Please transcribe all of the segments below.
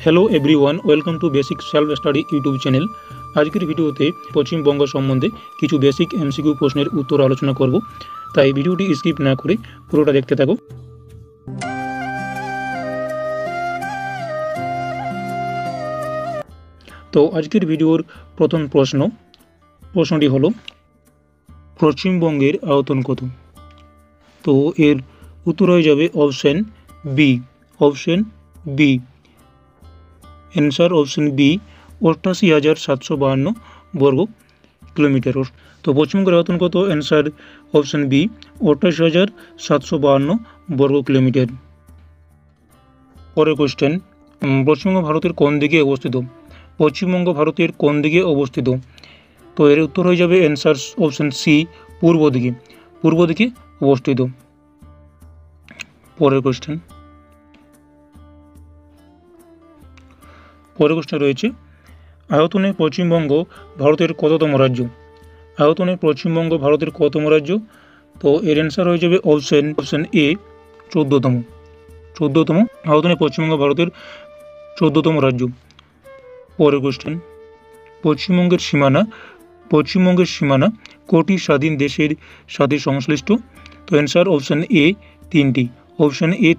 Hello everyone, welcome to basic self study YouTube channel. আজকের ভিডিওতে পশ্চিমবঙ্গ সম্বন্ধে কিছু বেসিক এমসিকিউ প্রশ্নের উত্তর আলোচনা করব, তাই ভিডিওটি স্কিপ না করে পুরোটা দেখতে থাকো। তো আজকের ভিডিওর প্রথম প্রশ্নটি হলো, পশ্চিমবঙ্গের আয়তন কত? তো এর উত্তর হয়ে যাবে option B. Answer option B, 88,752 বর্গ কিলোমিটার। তো পশ্চিমবঙ্গের আয়তন কত? অ্যান্সার অপশন বি, 88,752 বর্গ কিলোমিটার। পরের কোশ্চেন, পশ্চিমবঙ্গ ভারতের কোন দিকে অবস্থিত? পশ্চিমবঙ্গ ভারতের কোন দিকে অবস্থিত? তো এর উত্তর হয়ে যাবে অ্যান্সার অপশন সি, পূর্ব দিকে অবস্থিত। পরের কোশ্চেন রয়েছে, আয়তনে পশ্চিমবঙ্গ ভারতের কততম রাজ্য? আয়তনে পশ্চিমবঙ্গ ভারতের কততম রাজ্য? তো এর অ্যান্সার হয়ে যাবে অপশন এ, 14তম। আয়তনে পশ্চিমবঙ্গ ভারতের 14তম রাজ্য। পরের কোশ্চেন, পশ্চিমবঙ্গের সীমানা কটি স্বাধীন দেশের সাথে সংশ্লিষ্ট? তো অ্যান্সার অপশন এ,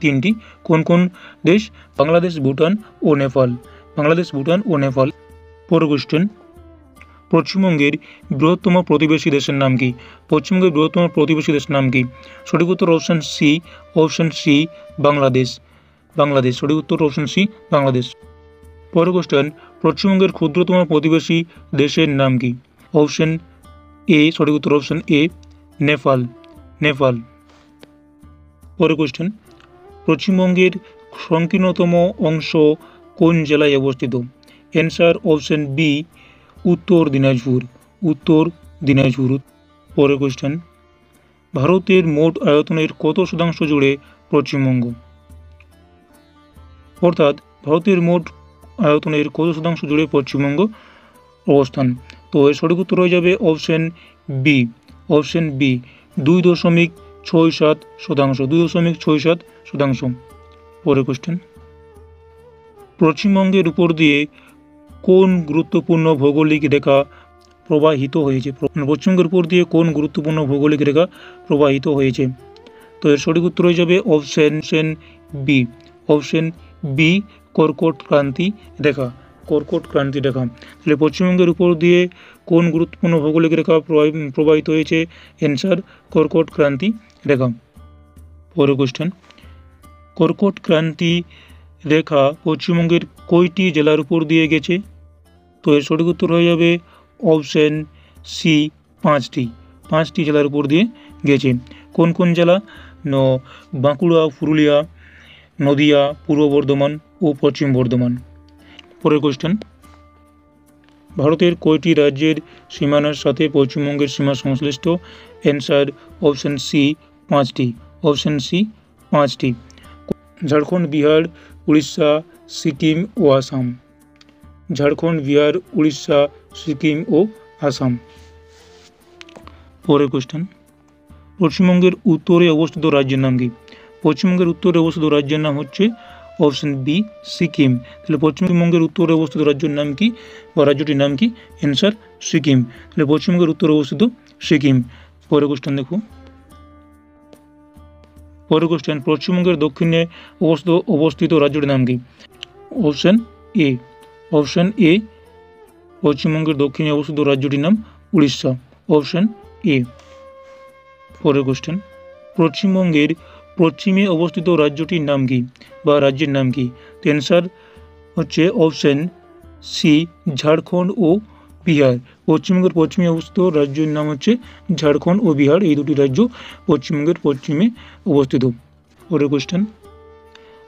3টি। কোন কোন দেশ? বাংলাদেশ, ভুটান ও নেপাল। পরের কোশ্চেন, পশ্চিমবঙ্গের বৃহত্তম প্রতিবেশী দেশের নাম কি? পশ্চিমবঙ্গের বৃহত্তম প্রতিবেশী দেশের নাম কি? সঠিক উত্তর অপশন সি, বাংলাদেশ। সঠিক উত্তর অপশন সি, বাংলাদেশ। পরের কোশ্চেন, পশ্চিমবঙ্গের ক্ষুদ্রতম প্রতিবেশী দেশের নাম কি? অপশন এ, সঠিক উত্তর অপশন এ, নেপাল। পরের কোশ্চেন, পশ্চিমবঙ্গের সংকীর্ণতম অংশ কোন জেলায় অবস্থিত? অ্যান্সার অপশন বি, উত্তর দিনাজপুর। পরের কোশ্চেন, ভারতের মোট আয়তনের কত শতাংশ জুড়ে পশ্চিমবঙ্গ? অর্থাৎ ভারতের মোট আয়তনের কত শতাংশ জুড়ে পশ্চিমবঙ্গ অবস্থান? তো এর সঠিক উত্তর হয়ে যাবে অপশন বি, 2.67 শতাংশ। পরের কোশ্চেন, পশ্চিমবঙ্গের উপর দিয়ে কোন গুরুত্বপূর্ণ ভৌগোলিক রেখা প্রবাহিত হয়েছে? পশ্চিমবঙ্গের উপর দিয়ে কোন গুরুত্বপূর্ণ ভৌগোলিক রেখা প্রবাহিত হয়েছে? তো এর সঠিক উত্তর হয়ে যাবে অপশন বি, কর্কট ক্রান্তি রেখা। তাহলে পশ্চিমবঙ্গের উপর দিয়ে কোন গুরুত্বপূর্ণ ভৌগোলিক রেখা প্রবাহিত হয়েছে? অ্যান্সার কর্কট ক্রান্তি রেখা। পরের কোশ্চেন, কর্কট ক্রান্তি রেখা পশ্চিমবঙ্গের কয়টি জেলার উপর দিয়ে গেছে? তো এর সঠিক উত্তর হয়ে যাবে অপশন সি, 5টি জেলার উপর দিয়ে গেছে। কোন কোন জেলা? বাঁকুড়া, পুরুলিয়া, নদিয়া, পূর্ব বর্ধমান ও পশ্চিম বর্ধমান। পরের কোশ্চেন, ভারতের কয়টি রাজ্যের সীমানার সাথে পশ্চিমবঙ্গের সীমা সংশ্লিষ্ট? অ্যান্সার অপশন সি, 5টি। ঝাড়খণ্ড, বিহার, উড়িষ্যা, সিকিম ও আসাম। পরের কোশ্চেন, পশ্চিমবঙ্গের উত্তরে অবস্থিত রাজ্যের নাম কি? পশ্চিমবঙ্গের উত্তরে অবস্থিত রাজ্যের নাম হচ্ছে অপশন বি, সিকিম। তাহলে পশ্চিমবঙ্গের উত্তরে অবস্থিত রাজ্যের নাম কি বা রাজ্যটির নাম কি? অ্যান্সার সিকিম। তাহলে পশ্চিমবঙ্গের উত্তরে অবস্থিত সিকিম। পরের কোশ্চেন দেখো। পরের কোশ্চেন, পশ্চিমবঙ্গের দক্ষিণে অবস্থিত রাজ্যটির নাম কি? অপশন এ, পশ্চিমবঙ্গের দক্ষিণে অবস্থিত রাজ্যটির নাম উড়িষ্যা। Option A. পরের কোশ্চেন, পশ্চিমবঙ্গের পশ্চিমে অবস্থিত রাজ্যটির নাম কি বা রাজ্যের নাম কি? অ্যান্সার হচ্ছে অপশন সি, ঝাড়খণ্ড ও বিহার। পশ্চিমবঙ্গের পশ্চিমে অবস্থিত রাজ্যের নাম হচ্ছে ঝাড়খণ্ড ও বিহার। এই দুটি রাজ্য পশ্চিমবঙ্গের পশ্চিমে অবস্থিত। পরের কোশ্চেন,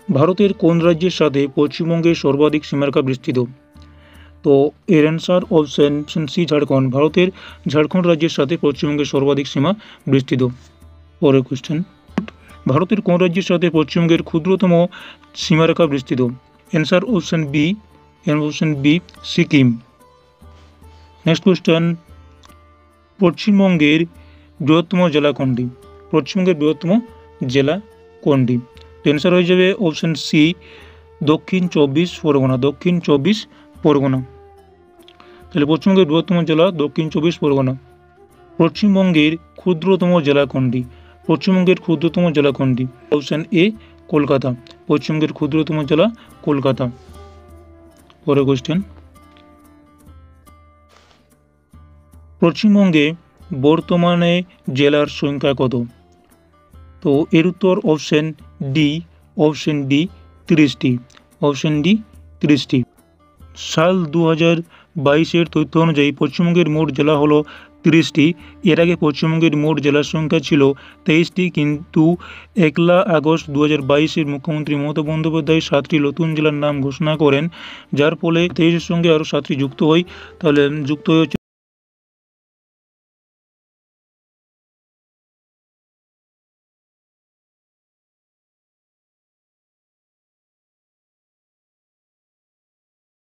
ভারতের কোন রাজ্যের সাথে পশ্চিমবঙ্গের সর্বাধিক সীমারেখা বিস্তৃত? তো এর অ্যান্সার অপশন সি, ঝাড়খণ্ড। ভারতের ঝাড়খণ্ড রাজ্যের সাথে পশ্চিমবঙ্গের সর্বাধিক সীমা বিস্তৃত। পরের কোশ্চেন, ভারতের কোন রাজ্যের সাথে পশ্চিমবঙ্গের ক্ষুদ্রতম সীমারেখা বিস্তৃত? Answer option B, Sikkim. Next question, পশ্চিমবঙ্গের বৃহত্তম জেলা কোনটি? অ্যান্সার হয়ে যাবে অপশন সি, দক্ষিণ চব্বিশ পরগনা, দক্ষিণ চব্বিশ পরগনা। তাহলে পশ্চিমবঙ্গের বৃহত্তম জেলা দক্ষিণ চব্বিশ পরগনা। পশ্চিমবঙ্গের ক্ষুদ্রতম জেলা কোনটি? পশ্চিমবঙ্গের ক্ষুদ্রতম জেলা কোনটি? Option A Kolkata. পশ্চিমবঙ্গের ক্ষুদ্রতম জেলা কলকাতা। পরের কোশ্চেন, পশ্চিমবঙ্গে বর্তমানে জেলার সংখ্যা কত? তো এর উত্তর অপশন ডি 30টি। অপশন ডি 30টি। সাল 2022-এর তথ্য অনুযায়ী পশ্চিমবঙ্গের মোট জেলা হলো 30টি। এর আগে পশ্চিমবঙ্গের মোট জেলার সংখ্যা ছিল 23টি, কিন্তু 1 আগস্ট 2022-এর মুখ্যমন্ত্রী মমতা বন্দ্যোপাধ্যায় 7টি নতুন জেলার নাম ঘোষণা করেন, যার ফলে 23-এর সঙ্গে আরও 7টি যুক্ত হয়। তাহলে যুক্ত হয়েছে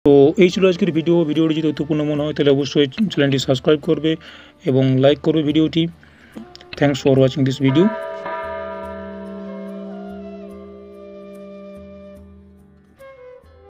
তো এই ছিল আজকের ভিডিওটি যদি তথ্যপূর্ণ মনে হয় তাহলে অবশ্যই চ্যানেলটি সাবস্ক্রাইব করবে এবং লাইক করবে ভিডিওটি। Thanks for watching this video.